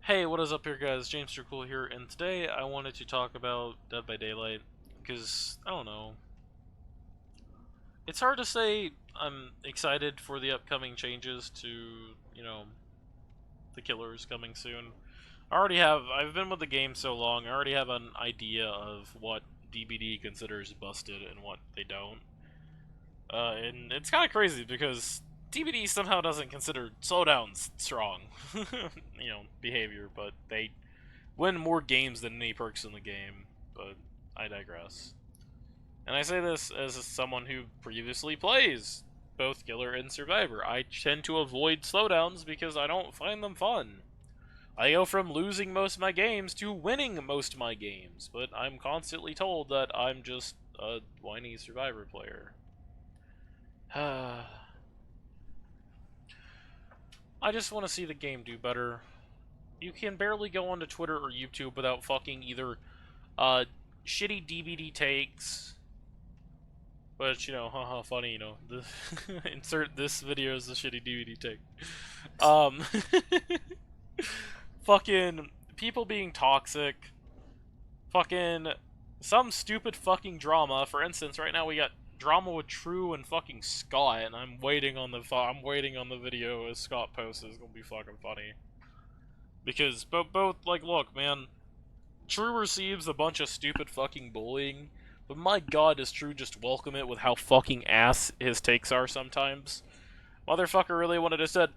Hey, what is up here, guys? James Cool here, and today I wanted to talk about Dead by Daylight, because, I don't know, it's hard to say I'm excited for the upcoming changes to, the killers coming soon. I've been with the game so long, I already have an idea of what DBD considers busted and what they don't. And it's kind of crazy, because DBD somehow doesn't consider slowdowns strong, behavior, but they win more games than any perks in the game, but I digress. And I say this as someone who previously plays both Killer and Survivor. I tend to avoid slowdowns because I don't find them fun. I go from losing most of my games to winning most of my games, but I'm constantly told that I'm just a whiny Survivor player. I just want to see the game do better. You can barely go onto Twitter or YouTube without fucking either shitty DBD takes, which, haha, funny, this insert this video as a shitty DVD take. Um, fucking people being toxic, fucking some stupid fucking drama. For instance, right now we got drama with True and fucking Scott, and I'm waiting on the video as Scott posts. It's gonna be fucking funny because both like, look, man. True receives a bunch of stupid fucking bullying, but my god, does True just welcome it with how fucking ass his takes are sometimes. Motherfucker really wanted to said,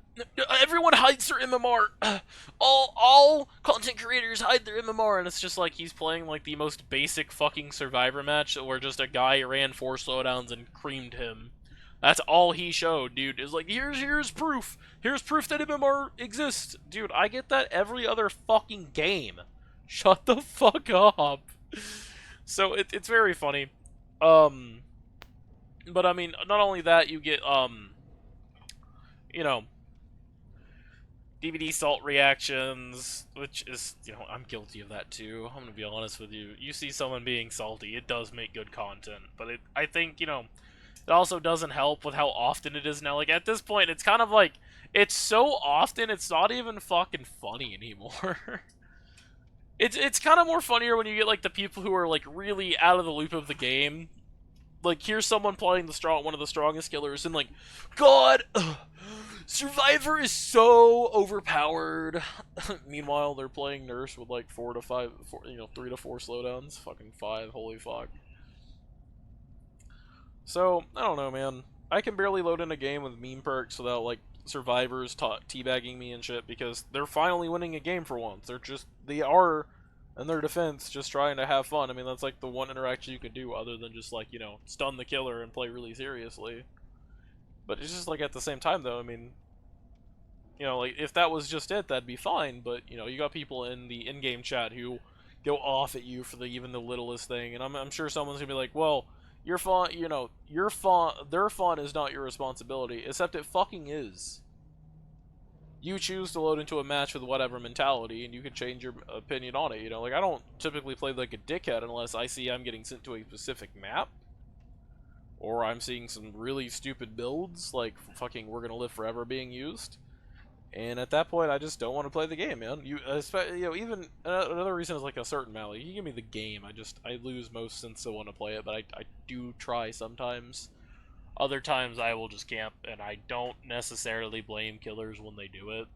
everyone hides their MMR. All content creators hide their MMR, and it's just like he's playing like the most basic fucking Survivor match where just a guy ran 4 slowdowns and creamed him. That's all he showed, dude. Is like, here's proof. Here's proof that MMR exists. Dude, I get that every other fucking game. Shut the fuck up. So it's very funny. Um, but I mean, not only that, you get you know, DVD salt reactions, which is, I'm guilty of that too. I'm gonna be honest with you. You see someone being salty, it does make good content, but I think, it also doesn't help with how often it is now. Like, at this point, it's kind of like, it's so often, it's not even fucking funny anymore. It's kind of more funnier when you get like the people who are like really out of the loop of the game. Like, here's someone playing one of the strongest killers, and like, God, Survivor is so overpowered. Meanwhile, they're playing Nurse with like 3 to 4 slowdowns, fucking 5. Holy fuck. So I don't know, man. I can barely load in a game with meme perks without like survivors teabagging me and shit because they're finally winning a game for once. They are, in their defense, just trying to have fun. I mean, that's like the one interaction you can do other than just like, stun the killer and play really seriously. But it's just like at the same time though, I mean, like if that was just it, that'd be fine. But you got people in the in-game chat who go off at you for even the littlest thing, and I'm sure someone's gonna be like, well, your font, their font is not your responsibility, except it fucking is. You choose to load into a match with whatever mentality, and you can change your opinion on it. Like, I don't typically play like a dickhead unless I see I'm getting sent to a specific map, or I'm seeing some really stupid builds, like fucking "We're Gonna Live Forever" being used. And at that point, I just don't want to play the game, man. Even another reason is like a certain amount. Like, you give me the game, I lose most since I want to play it, but I do try sometimes. Other times I will just camp, and I don't necessarily blame killers when they do it.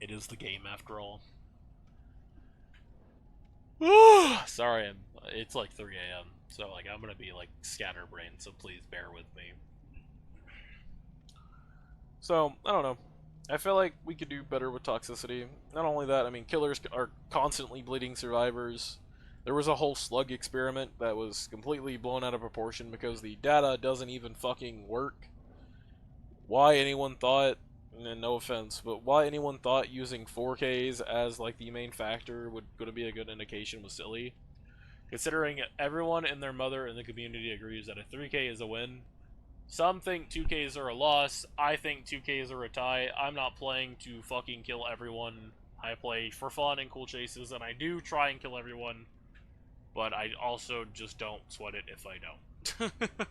It is the game after all. Sorry, it's like 3 a.m. So like I'm gonna be like scatterbrained. So please bear with me. So, I don't know. I feel like we could do better with toxicity. Not only that, I mean, killers are constantly bleeding survivors. There was a whole slug experiment that was completely blown out of proportion because the data doesn't even fucking work. Why anyone thought, and no offense, but why anyone thought using 4Ks as like the main factor would gonna be a good indication was silly. Considering everyone and their mother in the community agrees that a 3K is a win, some think 2Ks are a loss. I think 2Ks are a tie. I'm not playing to fucking kill everyone. I play for fun and cool chases, and I do try and kill everyone, but I also just don't sweat it if I don't.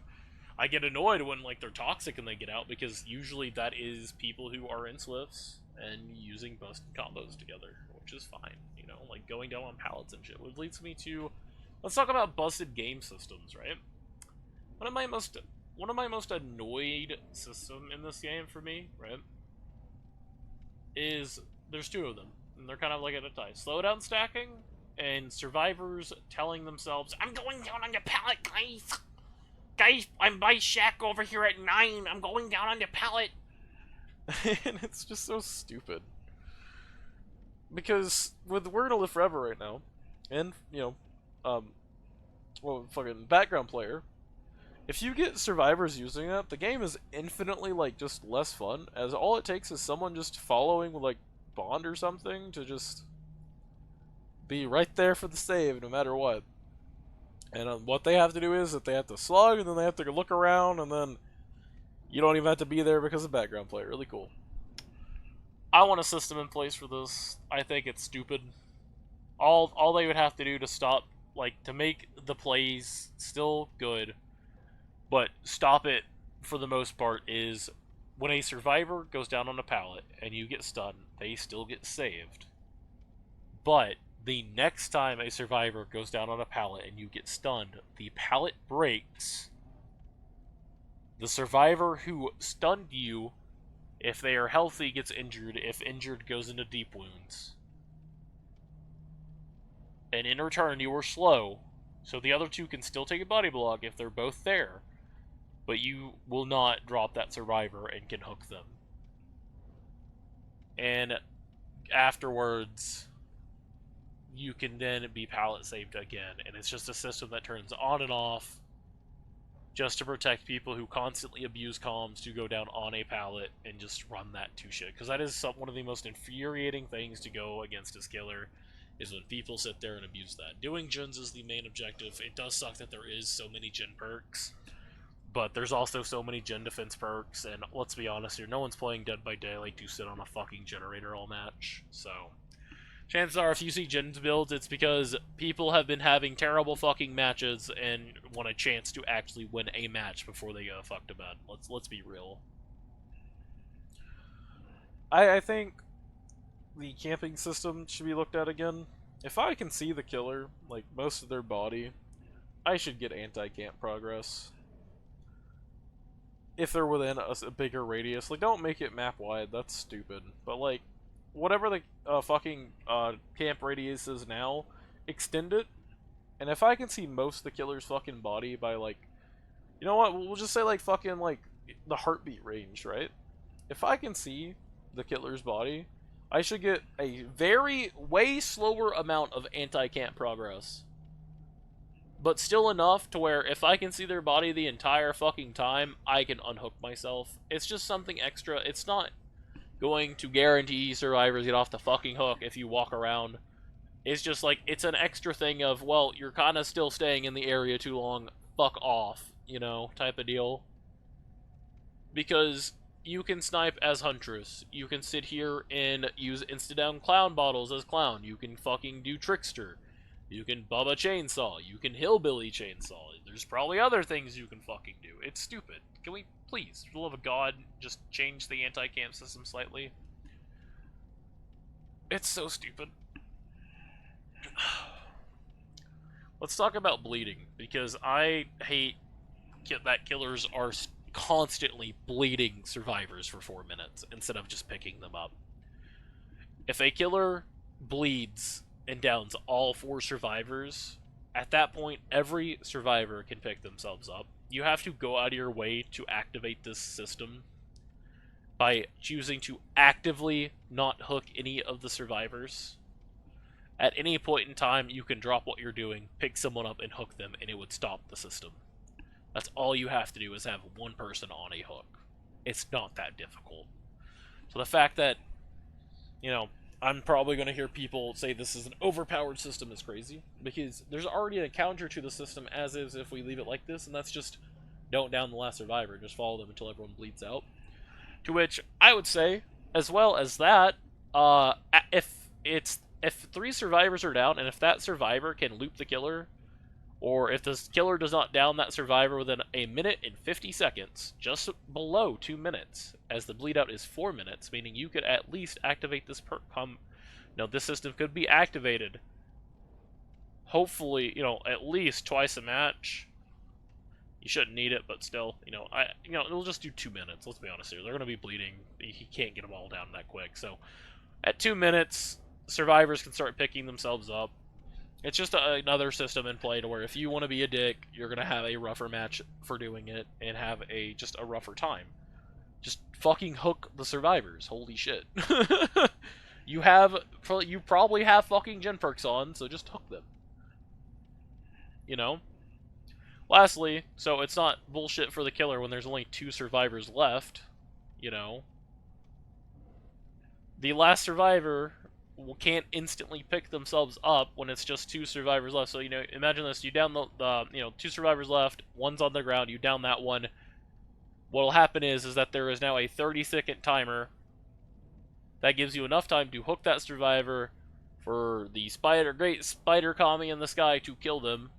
I get annoyed when like they're toxic and they get out because usually that is people who are in Swifts, and using busted combos together, which is fine. You know, like going down on pallets and shit. Which leads me to, let's talk about busted game systems, right? One of my most annoyed system in this game for me, right, is there's two of them, and they're kind of like at a tie. Slowdown stacking and survivors telling themselves, "I'm going down on the pallet, guys. Guys, I'm by shack over here at 9. I'm going down on the pallet." And it's just so stupid. Because with We're Gonna Live Forever right now, and, you know, well, fucking background player, if you get survivors using that, the game is infinitely, like, just less fun, as all it takes is someone just following with, like, Bond or something to just be right there for the save no matter what. And what they have to do is that they have to slug, and then they have to look around, and then you don't even have to be there because of background play. Really cool. I want a system in place for this. I think it's stupid. All they would have to do to stop, like, to make the plays still good, but stop it for the most part, is when a survivor goes down on a pallet and you get stunned, they still get saved. But the next time a survivor goes down on a pallet and you get stunned, the pallet breaks. The survivor who stunned you, if they are healthy, gets injured. If injured, goes into deep wounds. And in return, you are slow, so the other two can still take a body block if they're both there, but you will not drop that survivor and can hook them. And afterwards, you can then be pallet saved again, and it's just a system that turns on and off just to protect people who constantly abuse comms to go down on a pallet and just run that to shit. Because that is one of the most infuriating things to go against a skiller, is when people sit there and abuse that. Doing gens is the main objective. It does suck that there is so many gen perks, but there's also so many gen defense perks, and let's be honest here, no one's playing Dead by Daylight to sit on a fucking generator all match, so chances are if you see gens builds, it's because people have been having terrible fucking matches and want a chance to actually win a match before they go fuck to bed. Let's be real. I think the camping system should be looked at again. If I can see the killer, like, most of their body, I should get anti-camp progress. If they're within a bigger radius. Like, don't make it map-wide, that's stupid. But, like, whatever the fucking camp radius is now, extend it. And if I can see most of the killer's fucking body by, like, you know what, we'll just say, like, fucking, like, the heartbeat range, right? If I can see the killer's body, I should get a way slower amount of anti-camp progress. But still enough to where if I can see their body the entire fucking time, I can unhook myself. It's just something extra. It's not going to guarantee survivors get off the fucking hook if you walk around. It's just like, it's an extra thing of, well, you're kind of still staying in the area too long, fuck off, you know, type of deal. Because you can snipe as Huntress. You can sit here and use insta-down clown bottles as clown. You can fucking do trickster. You can Bubba chainsaw. You can hillbilly chainsaw. There's probably other things you can fucking do. It's stupid. Can we, please, for the love of God, just change the anti-camp system slightly? It's so stupid. Let's talk about bleeding, because I hate that killers are constantly bleeding survivors for 4 minutes instead of just picking them up. If a killer bleeds and downs all 4 survivors, at that point, every survivor can pick themselves up. You have to go out of your way to activate this system by choosing to actively not hook any of the survivors. At any point in time, you can drop what you're doing, pick someone up, and hook them, and it would stop the system. That's all you have to do, is have one person on a hook. It's not that difficult. So the fact that, you know, I'm probably going to hear people say this is an overpowered system is crazy, because there's already a counter to the system as is if we leave it like this, and that's just don't down the last survivor, just follow them until everyone bleeds out. To which I would say, as well as that, if 3 survivors are down, and if that survivor can loop the killer, or if the killer does not down that survivor within a minute and 50 seconds, just below 2 minutes, as the bleed out is 4 minutes, meaning you could at least activate this perk. This system could be activated, hopefully, at least twice a match. You shouldn't need it, but still, it'll just do 2 minutes. Let's be honest here. They're going to be bleeding. He can't get them all down that quick. So, at 2 minutes, survivors can start picking themselves up. It's just another system in play to where if you want to be a dick, you're going to have a rougher match for doing it and have just a rougher time. Just fucking hook the survivors. Holy shit. You probably have fucking gen perks on, so just hook them. Lastly, so it's not bullshit for the killer when there's only 2 survivors left, The last survivor can't instantly pick themselves up when it's just 2 survivors left. So, imagine this. You down the 2 survivors left, one's on the ground, you down that one. What'll happen is that there is now a 30-second timer that gives you enough time to hook that survivor for the great spider commie in the sky to kill them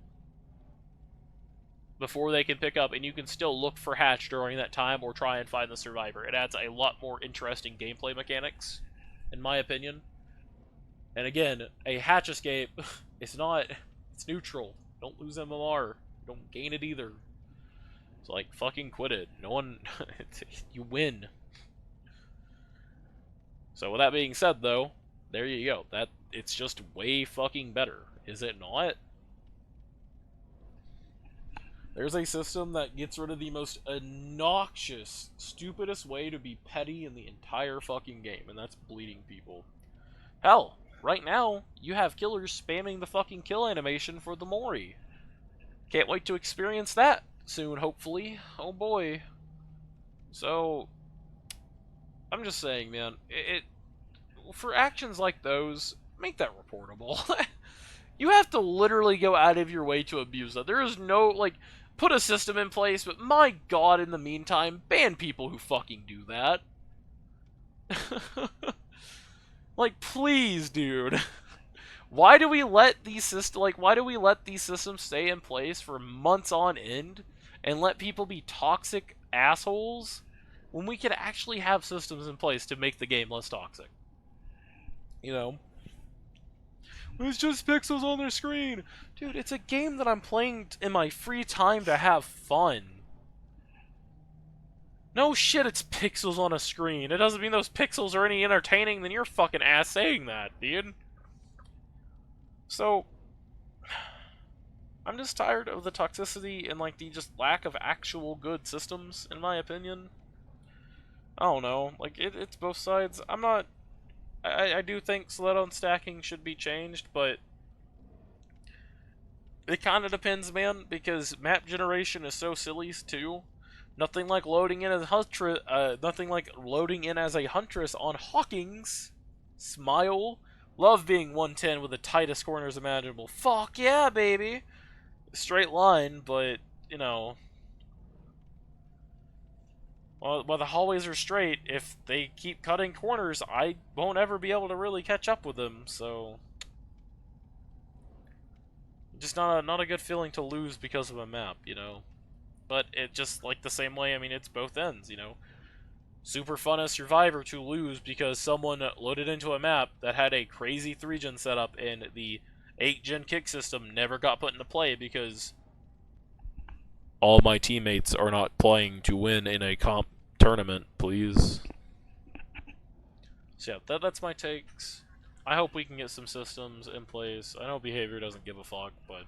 before they can pick up, and you can still look for Hatch during that time or try and find the survivor. It adds a lot more interesting gameplay mechanics, in my opinion. And again, a Hatch escape it's neutral. Don't lose MMR. Don't gain it either. It's like, fucking quit it. No one, you win. So with that being said, though, there you go. It's just way fucking better, is it not? There's a system that gets rid of the most obnoxious, stupidest way to be petty in the entire fucking game, and that's bleeding people. Hell, right now, you have killers spamming the fucking kill animation for the Mori. Can't wait to experience that soon, hopefully. Oh boy. So, I'm just saying, man, for actions like those, make that reportable. You have to literally go out of your way to abuse that. There is no, put a system in place, but my god, in the meantime, ban people who fucking do that. Please, dude. Why do we let these systems stay in place for months on end and let people be toxic assholes when we could actually have systems in place to make the game less toxic? It's just pixels on their screen. Dude, it's a game that I'm playing in my free time to have fun. No shit, it's pixels on a screen. It doesn't mean those pixels are any entertaining than your fucking ass saying that, dude. So, I'm just tired of the toxicity and, the just lack of actual good systems, in my opinion. I don't know. It's both sides. I do think slowdown stacking should be changed, but it kind of depends, man, because map generation is so silly, too. Nothing like loading in as a huntress on Hawkins. Smile. Love being 110 with the tightest corners imaginable. Fuck yeah, baby. Straight line, but, while the hallways are straight, if they keep cutting corners, I won't ever be able to really catch up with them, so... Just not a good feeling to lose because of a map, But it just, the same way, it's both ends, Super fun as Survivor to lose because someone loaded into a map that had a crazy 3-gen setup and the 8-gen kick system never got put into play because all my teammates are not playing to win in a comp tournament, please. So yeah, that's my takes. I hope we can get some systems in place. I know behavior doesn't give a fuck, but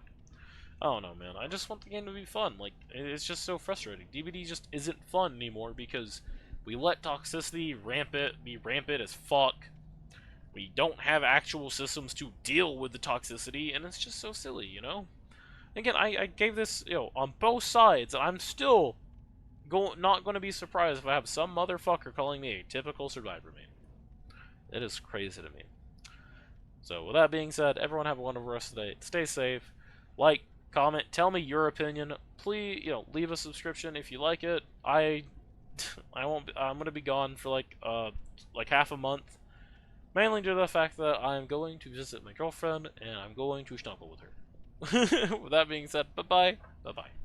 I don't know, man. I just want the game to be fun. It's just so frustrating. DBD just isn't fun anymore because we let toxicity be rampant as fuck. We don't have actual systems to deal with the toxicity, and it's just so silly, Again, I gave this, on both sides. I'm still not going to be surprised if I have some motherfucker calling me a typical Survivor main. It is crazy to me. So, with that being said, everyone have a wonderful rest of the day. Stay safe. Like, comment, tell me your opinion. Please, leave a subscription if you like it. I'm going to be gone for half a month. Mainly due to the fact that I'm going to visit my girlfriend and I'm going to snuggle with her. With that being said, bye bye. Bye bye.